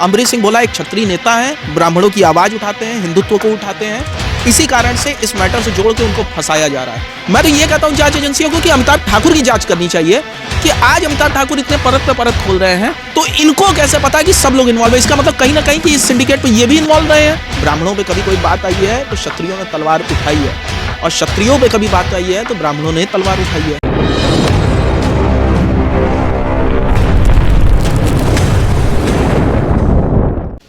अमरीश सिंह भोला एक क्षत्रिय नेता हैं, ब्राह्मणों की आवाज़ उठाते हैं, हिंदुत्व को उठाते हैं। इसी कारण से इस मैटर से जोड़ के उनको फंसाया जा रहा है। मैं तो ये कहता हूँ जांच एजेंसियों को कि अमिताभ ठाकुर की जांच करनी चाहिए कि आज अमिताभ ठाकुर इतने परत पे परत खोल रहे हैं, तो इनको कैसे पता कि सब लोग इन्वॉल्व है? इसका मतलब कहीं ना कहीं कि इस सिंडिकेट में ये भी इन्वॉल्व रहे हैं। ब्राह्मणों पे कभी कोई बात आई है तो क्षत्रियों ने तलवार उठाई है, और क्षत्रियों पे कभी बात आई है तो ब्राह्मणों ने तलवार उठाई है।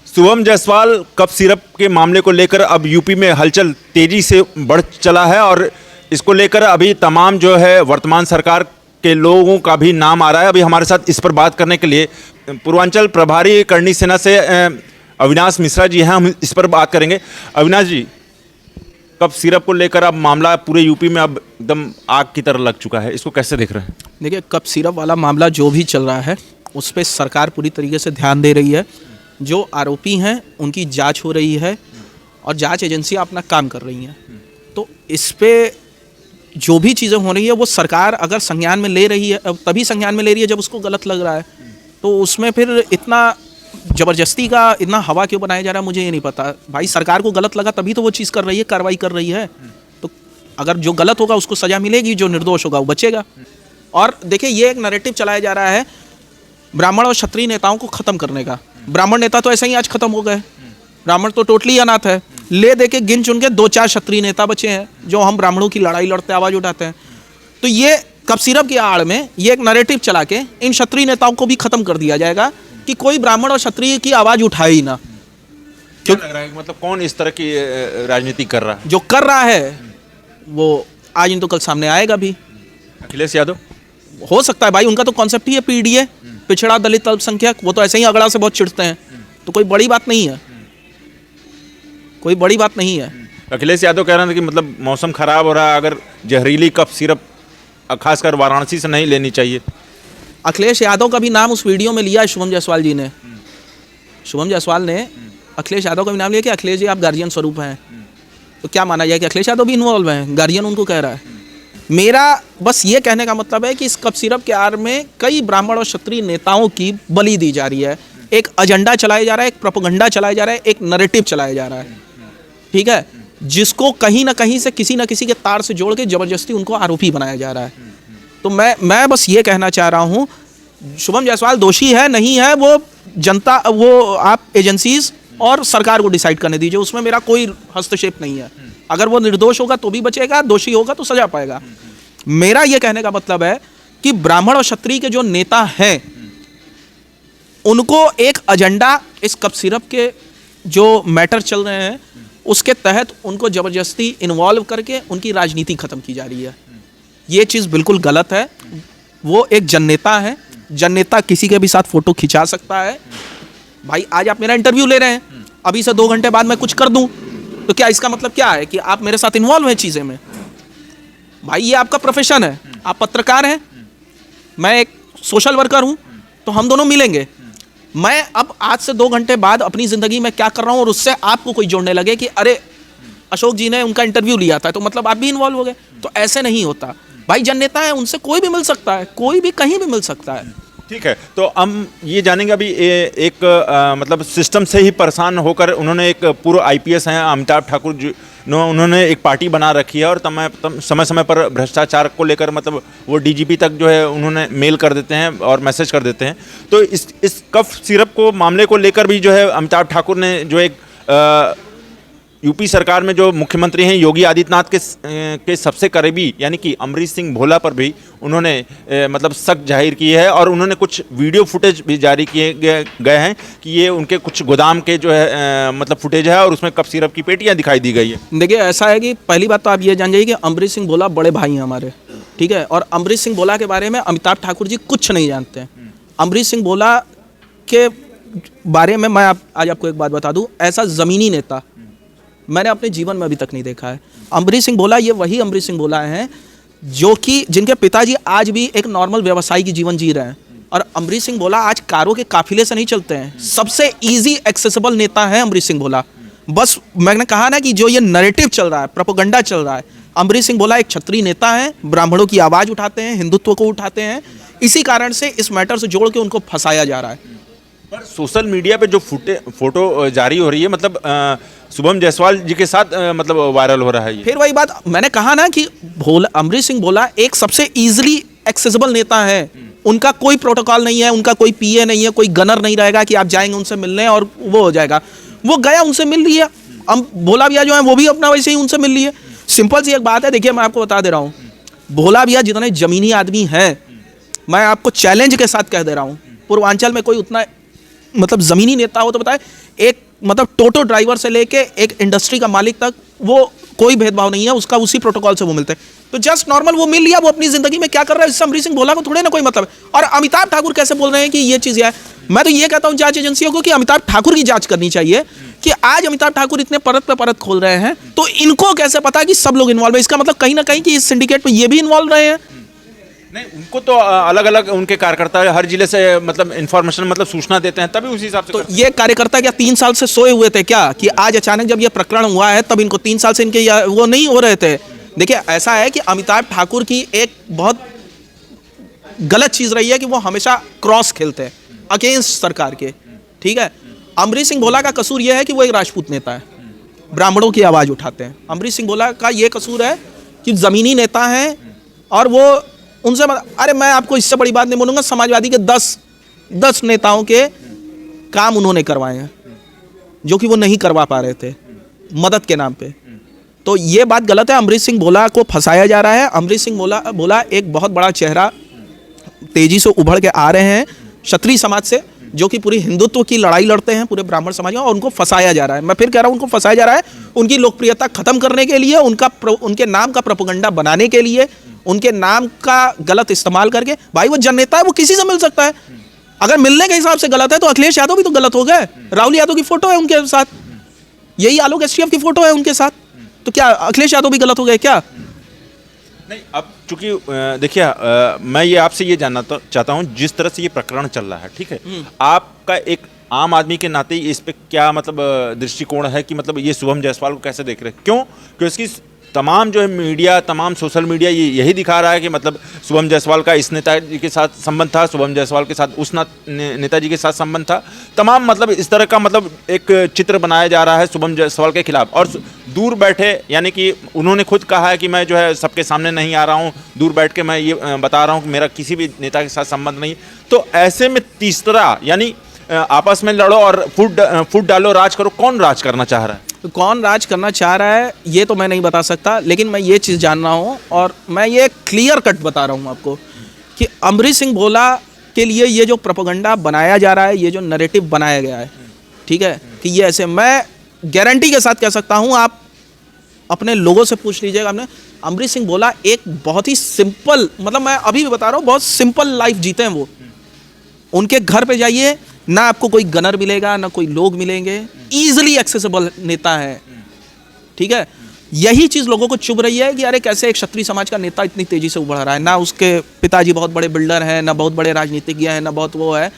शुभम जायसवाल कप सिरप के मामले को लेकर अब यूपी में हलचल तेजी से बढ़ चला है, और इसको लेकर अभी तमाम जो है वर्तमान सरकार के लोगों का भी नाम आ रहा है। अभी हमारे साथ इस पर बात करने के लिए पूर्वांचल प्रभारी करणी सेना से अविनाश मिश्रा जी हैं, हम इस पर बात करेंगे। अविनाश जी, कप सिरप को लेकर अब मामला पूरे यूपी में अब एकदम आग की तरह लग चुका है, इसको कैसे देख रहे हैं? देखिए, कप सिरप वाला मामला जो भी चल रहा है उस पर सरकार पूरी तरीके से ध्यान दे रही है। जो आरोपी हैं उनकी जांच हो रही है और जांच एजेंसियां अपना काम कर रही हैं। तो इस पे जो भी चीज़ें हो रही है वो सरकार अगर संज्ञान में ले रही है, तभी संज्ञान में ले रही है जब उसको गलत लग रहा है। तो उसमें फिर इतना ज़बरदस्ती का इतना हवा क्यों बनाया जा रहा है मुझे ये नहीं पता। भाई, सरकार को गलत लगा तभी तो वो चीज़ कर रही है, कार्रवाई कर रही है। तो अगर जो गलत होगा उसको सज़ा मिलेगी, जो निर्दोष होगा वो बचेगा। और देखिए, ये एक नैरेटिव चलाया जा रहा है ब्राह्मण और क्षत्रिय नेताओं को ख़त्म करने का। ब्राह्मण नेता तो ऐसे ही आज खत्म हो गए, ब्राह्मण तो टोटली अनाथ है। ले दे के गिन चुन के 2-4 क्षत्रिय नेता बचे हैं जो हम ब्राह्मणों की लड़ाई लड़ते आवाज़ उठाते हैं। तो ये कप सिरप की आड़ में ये एक नैरेटिव चला के इन क्षत्रिय नेताओं को भी खत्म कर दिया जाएगा कि कोई ब्राह्मण और क्षत्रिय की आवाज़ उठाए ही ना। क्या लग रहा है, मतलब कौन इस तरह की राजनीति कर रहा है? जो कर रहा है वो आज नहीं तो कल सामने आएगा भी। अखिलेश यादव हो सकता है भाई, उनका तो कॉन्सेप्ट ही है पीडीए, पिछड़ा दलित अल्पसंख्यक। वो तो ऐसे ही अगड़ा से बहुत चिढ़ते हैं, तो कोई बड़ी बात नहीं है, कोई बड़ी बात नहीं है। अखिलेश यादव कह रहे हैं कि मतलब मौसम खराब हो रहा है, अगर जहरीली कप सिरप खासकर वाराणसी से नहीं लेनी चाहिए। अखिलेश यादव का भी नाम उस वीडियो में लिया है शुभम जायसवाल जी ने। शुभम जायसवाल ने अखिलेश यादव का भी नाम लिया कि अखिलेश जी आप गार्जियन स्वरूप हैं। तो क्या माना जाए कि अखिलेश यादव भी इन्वॉल्व हैं? गार्जियन उनको कह रहा है। मेरा बस ये कहने का मतलब है कि इस कप सिरप के आड़ में कई ब्राह्मण और क्षत्रिय नेताओं की बलि दी जा रही है। एक एजेंडा चलाया जा रहा है, एक प्रोपेगेंडा चलाया जा रहा है, एक नैरेटिव चलाया जा रहा है, ठीक है, जिसको कहीं ना कहीं से किसी ना किसी के तार से जोड़ के जबरदस्ती उनको आरोपी बनाया जा रहा है। तो मैं बस ये कहना चाह रहा हूँ, शुभम जायसवाल दोषी है नहीं है वो जनता, वो आप एजेंसीज और सरकार को डिसाइड करने दीजिए, उसमें मेरा कोई हस्तक्षेप नहीं है। अगर वो निर्दोष होगा तो भी बचेगा, दोषी होगा तो सजा पाएगा। मेरा ये कहने का मतलब है कि ब्राह्मण और क्षत्रिय के जो नेता हैं उनको एक एजेंडा, इस कप सिरप के जो मैटर चल रहे हैं उसके तहत उनको जबरदस्ती इन्वॉल्व करके उनकी राजनीति खत्म की जा रही है। ये चीज़ बिल्कुल गलत है। वो एक जननेता है, जननेता किसी के भी साथ फोटो खिंचा सकता है। भाई, आज आप मेरा इंटरव्यू ले रहे हैं, अभी से 2 घंटे बाद मैं कुछ कर दूं तो क्या इसका मतलब क्या है कि आप मेरे साथ इन्वॉल्व हैं चीज़ें में? भाई, ये आपका प्रोफेशन है, आप पत्रकार हैं, मैं एक सोशल वर्कर हूं, तो हम दोनों मिलेंगे। मैं अब आज से 2 घंटे बाद अपनी ज़िंदगी में क्या कर रहा हूं और उससे आपको कोई जोड़ने लगे कि अरे अशोक जी ने उनका इंटरव्यू लिया था तो मतलब आप भी इन्वॉल्व हो गए, तो ऐसे नहीं होता। भाई, जननेता है, उनसे कोई भी मिल सकता है, कोई भी कहीं भी मिल सकता है। ठीक है, तो हम ये जानेंगे अभी एक मतलब सिस्टम से ही परेशान होकर उन्होंने एक पूर्व आईपीएस हैं अमिताभ ठाकुर जी, उन्होंने एक पार्टी बना रखी है और समय समय पर भ्रष्टाचार को लेकर मतलब वो डीजीपी तक जो है उन्होंने मेल कर देते हैं और मैसेज कर देते हैं। तो इस कप सिरप को मामले को लेकर भी जो है अमिताभ ठाकुर ने जो एक यूपी सरकार में जो मुख्यमंत्री हैं योगी आदित्यनाथ के सबसे करीबी यानी कि अमरीश सिंह भोला पर भी उन्होंने मतलब शक जाहिर की है, और उन्होंने कुछ वीडियो फुटेज भी जारी किए गए हैं कि ये उनके कुछ गोदाम के जो है मतलब फुटेज है और उसमें कप सिरप की पेटियां दिखाई दी गई है। देखिए, ऐसा है कि पहली बात तो आप ये जान जाइए कि अमरीश सिंह भोला बड़े भाई हैं हमारे, ठीक है, और अमरीश सिंह भोला के बारे में अमिताभ ठाकुर जी कुछ नहीं जानते हैं। अमरीश सिंह भोला के बारे में मैं आज आपको एक बात बता दूं, ऐसा ज़मीनी नेता मैंने अपने जीवन में अभी तक नहीं देखा है। अमरीश सिंह भोला ये वही अमरीश सिंह भोला हैं जो कि जिनके पिताजी आज भी एक नॉर्मल व्यवसायी की जीवन जी रहे हैं, और अमरीश सिंह भोला आज कारों के काफिले से नहीं चलते हैं। सबसे इजी एक्सेसिबल नेता है अमरीश सिंह भोला। बस मैंने कहा ना कि जो ये नैरेटिव चल रहा है, प्रोपेगेंडा चल रहा है, अमरीश सिंह भोला एक क्षत्रिय नेता हैं, ब्राह्मणों की आवाज़ उठाते हैं, हिंदुत्व को उठाते हैं। इसी कारण से इस मैटर से जोड़ के उनको फंसाया जा रहा है। पर सोशल मीडिया पे जो फोटो जारी हो रही है, मतलब शुभम जायसवाल जी के साथ मतलब वायरल हो रहा है ये। फिर वही बात मैंने कहा ना कि अमरीश सिंह भोला एक सबसे इजीली एक्सेसिबल नेता है। उनका कोई प्रोटोकॉल नहीं है, उनका कोई पीए नहीं है, कोई गनर नहीं रहेगा कि आप जाएंगे उनसे मिलने और वो हो जाएगा। वो गया, उनसे मिल लिया। भोला भैया जो है वो भी अपना वैसे ही उनसे मिल लिए। सिंपल सी एक बात है, देखिए मैं आपको बता दे रहा हूँ, भोला भैया जितने जमीनी आदमी हैं, मैं आपको चैलेंज के साथ कह दे रहा हूँ, पूर्वांचल में कोई उतना मतलब जमीनी नेता हो तो बताए, एक मतलब टोटो ड्राइवर से लेके एक इंडस्ट्री का मालिक तक, वो कोई भेदभाव नहीं है उसका, उसी प्रोटोकॉल से वो मिलते हैं। तो जस्ट नॉर्मल वो मिल लिया, वो अपनी जिंदगी में क्या कर रहा है इससे अमरीश सिंह भोला को थोड़े ना कोई मतलब है। और अमिताभ ठाकुर कैसे बोल रहे हैं कि ये चीज़ है, मैं तो ये कहता हूँ जांच एजेंसियों को कि अमिताभ ठाकुर की जांच करनी चाहिए कि आज अमिताभ ठाकुर इतने परत पे परत खोल रहे हैं, तो इनको कैसे पता कि सब लोग इन्वॉल्व है। इसका मतलब कहीं ना कहीं कि इस सिंडिकेट में ये भी इन्वॉल्व रहे हैं। नहीं, उनको तो अलग अलग उनके कार्यकर्ता हर जिले से मतलब इन्फॉर्मेशन मतलब सूचना देते हैं, तभी उसी हिसाब से तो ये कार्यकर्ता क्या 3 साल से सोए हुए थे क्या कि आज अचानक जब ये प्रकरण हुआ है तब इनको 3 साल से इनके वो नहीं हो रहे थे। देखिए ऐसा है कि अमिताभ ठाकुर की एक बहुत गलत चीज रही है कि वो हमेशा क्रॉस खेलते हैं अगेंस्ट सरकार के, ठीक है। अमरीश सिंह भोला का कसूर यह है कि वो एक राजपूत नेता है, ब्राह्मणों की आवाज उठाते हैं। अमरीश सिंह भोला का ये कसूर है कि जमीनी नेता हैं और वो उनसे अरे मैं आपको इससे बड़ी बात नहीं बोलूंगा, समाजवादी के 10 नेताओं के काम उन्होंने करवाए हैं जो कि वो नहीं करवा पा रहे थे मदद के नाम पे। तो ये बात गलत है, अमरीश सिंह भोला को फंसाया जा रहा है। अमरीश सिंह भोला एक बहुत बड़ा चेहरा तेजी से उभर के आ रहे हैं क्षत्रिय समाज से, जो कि पूरी हिंदुत्व की लड़ाई लड़ते हैं पूरे ब्राह्मण समाज में, और उनको फंसाया जा रहा है। मैं फिर कह रहा हूं उनको फंसाया जा रहा है उनकी लोकप्रियता खत्म करने के लिए, उनके नाम का प्रोपेगेंडा बनाने के लिए, उनके नाम का गलत इस्तेमाल करके। भाई वो जननेता है, वो किसी से मिल सकता है। अगर मिलने के हिसाब से गलत है तो अखिलेश यादव भी तो गलत हो गए। राहुल यादव की फोटो है उनके साथ, यही आलोक एसटीएफ की फोटो है उनके साथ, तो क्या अखिलेश यादव भी गलत हो गए क्या? नहीं, अब चूंकि देखिए मैं ये आपसे ये जानना चाहता हूँ, जिस तरह से ये प्रकरण चल रहा है, ठीक है, आपका एक आम आदमी के नाते इस पे क्या मतलब दृष्टिकोण है कि मतलब ये शुभम जायसवाल को कैसे देख रहे हैं? क्यों? क्योंकि तमाम जो है मीडिया, तमाम सोशल मीडिया ये यही दिखा रहा है कि मतलब शुभम जायसवाल का इस नेताजी के साथ संबंध था, शुभम जायसवाल के साथ उस नेताजी के साथ संबंध था, तमाम मतलब इस तरह का मतलब एक चित्र बनाया जा रहा है शुभम जायसवाल के खिलाफ। और दूर बैठे, यानी कि उन्होंने खुद कहा है कि मैं जो है सबके सामने नहीं आ रहा हूँ, दूर बैठ के मैं ये बता रहा हूँ कि मेरा किसी भी नेता के साथ संबंध नहीं। तो ऐसे में तीसरा यानी आपस में लड़ो और फूट डालो, राज करो, कौन राज करना चाह रहा है? तो कौन राज करना चाह रहा है ये तो मैं नहीं बता सकता, लेकिन मैं ये चीज़ जान रहा हूँ और मैं ये क्लियर कट बता रहा हूँ आपको कि अमरीश सिंह भोला के लिए ये जो प्रोपेगेंडा बनाया जा रहा है, ये जो नैरेटिव बनाया गया है, ठीक है, कि ये ऐसे, मैं गारंटी के साथ कह सकता हूँ, आप अपने लोगों से पूछ लीजिएगा। हमने अमरीश सिंह भोला एक बहुत ही सिंपल, मतलब मैं अभी भी बता रहा हूँ, बहुत सिंपल लाइफ जीते हैं वो। उनके घर पे जाइए, ना आपको कोई गनर मिलेगा, ना कोई लोग मिलेंगे, इजीली एक्सेसिबल नेता है, ठीक है। यही चीज़ लोगों को चुभ रही है कि अरे कैसे एक क्षत्रिय समाज का नेता इतनी तेजी से उभर रहा है, ना उसके पिताजी बहुत बड़े बिल्डर हैं, ना बहुत बड़े राजनीतिज्ञ हैं, ना बहुत वो है।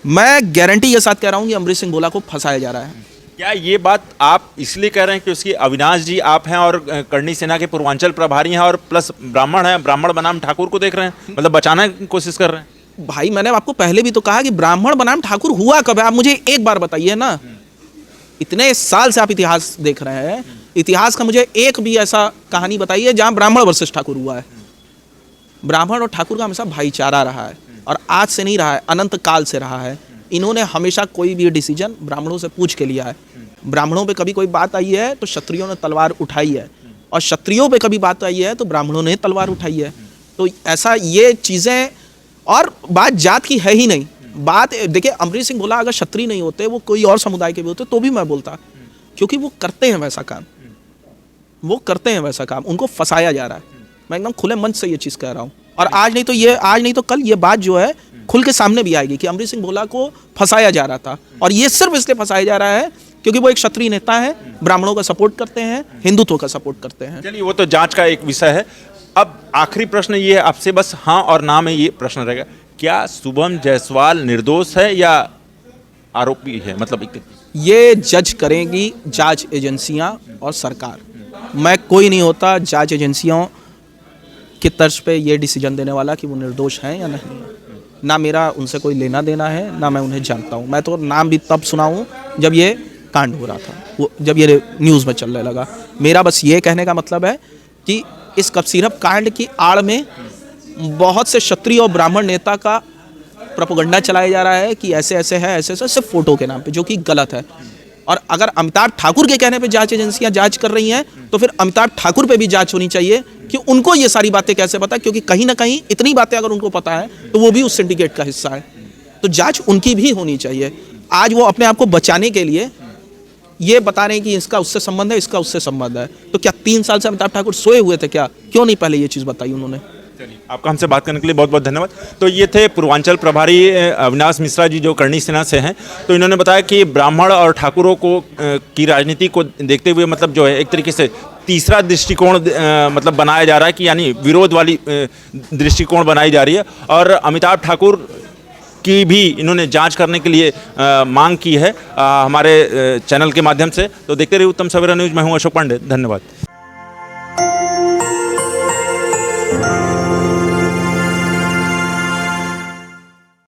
मैं गारंटी के साथ कह रहा हूँ कि अमरीश सिंह भोला को फंसाया जा रहा है। क्या ये बात आप इसलिए कह रहे हैं कि उसकी अविनाश जी आप हैं और करणी सेना के पूर्वांचल प्रभारी हैं और प्लस ब्राह्मण हैं, ब्राह्मण बनाम ठाकुर को देख रहे हैं, मतलब बचाने की कोशिश कर रहे हैं? भाई मैंने आपको पहले भी तो कहा कि ब्राह्मण बनाम ठाकुर हुआ कब है? आप मुझे एक बार बताइए ना। इतने साल से आप इतिहास देख रहे हैं, इतिहास का मुझे एक भी ऐसा कहानी बताइए जहां ब्राह्मण वर्सेस ठाकुर हुआ है। ब्राह्मण और ठाकुर का हमेशा भाईचारा रहा है और आज से नहीं रहा है, अनंत काल से रहा है। इन्होंने हमेशा कोई भी डिसीजन ब्राह्मणों से पूछ के लिया है। ब्राह्मणों पे कभी कोई बात आई है तो क्षत्रियों ने तलवार उठाई है, और क्षत्रियों पे कभी बात आई है तो ब्राह्मणों ने तलवार उठाई है। तो ऐसा ये चीज़ें, और बात जात की है ही नहीं। बात देखिए, अमरीश सिंह भोला अगर क्षत्रिय नहीं होते, वो कोई और समुदाय के भी होते तो भी मैं बोलता, क्योंकि वो करते हैं वैसा काम, वो करते हैं वैसा काम, उनको फंसाया जा रहा है। मैं एकदम खुले मन से ये चीज़ कह रहा हूँ, और आज नहीं तो कल ये बात जो है खुल के सामने भी आएगी कि अमरीश सिंह भोला को फंसाया जा रहा था, और ये सिर्फ इसलिए फंसाया जा रहा है क्योंकि वो एक क्षत्रिय नेता है, ब्राह्मणों का सपोर्ट करते हैं, हिंदुत्व का सपोर्ट करते हैं। चलिए, वो तो जांच का एक विषय है। अब आखिरी प्रश्न ये है आपसे, बस हाँ और ना में ये प्रश्न रहेगा, क्या शुभम जायसवाल निर्दोष है या आरोपी है? मतलब ये जज करेंगी जांच एजेंसियां और सरकार। मैं कोई नहीं होता जांच एजेंसियों की तर्ज पे ये डिसीजन देने वाला कि वो निर्दोष हैं या नहीं। ना मेरा उनसे कोई लेना देना है, ना मैं उन्हें जानता हूँ। मैं तो नाम भी तब सुना हूँ जब ये कांड हो रहा था, वो जब ये न्यूज़ में चलने लगा। मेरा बस ये कहने का मतलब है कि इस कप सिरप कांड की आड़ में बहुत से क्षत्रिय और ब्राह्मण नेता का प्रोपेगेंडा चलाया जा रहा है कि ऐसे ऐसे है, ऐसे ऐसे, सिर्फ फोटो के नाम पे, जो कि गलत है। और अगर अमिताभ ठाकुर के कहने पे जांच एजेंसियां जांच कर रही हैं, तो फिर अमिताभ ठाकुर पे भी जांच होनी चाहिए कि उनको ये सारी बातें कैसे पता, क्योंकि कहीं ना कहीं इतनी बातें अगर उनको पता है तो वो भी उस सिंडिकेट का हिस्सा है। तो जांच उनकी भी होनी चाहिए। आज वो अपने आप को बचाने के लिए ये बता रहे हैं कि इसका उससे संबंध है, इसका उससे संबंध है। तो क्या 3 साल से अमिताभ ठाकुर सोए हुए थे क्या? क्यों नहीं पहले ये चीज़ बताई उन्होंने? आपका हमसे बात करने के लिए बहुत बहुत धन्यवाद। तो ये थे पूर्वांचल प्रभारी अविनाश मिश्रा जी, जो करणी सेना से हैं। तो इन्होंने बताया कि ब्राह्मण और ठाकुरों को की राजनीति को देखते हुए मतलब जो है एक तरीके से तीसरा दृष्टिकोण मतलब बनाया जा रहा है कि यानी विरोध वाली दृष्टिकोण बनाई जा रही है। और अमिताभ ठाकुर की भी इन्होंने जांच करने के लिए मांग की है हमारे चैनल के माध्यम से। तो देखते रहिए उत्तम सवेरा न्यूज़। मैं हूं अशोक पांडे, धन्यवाद।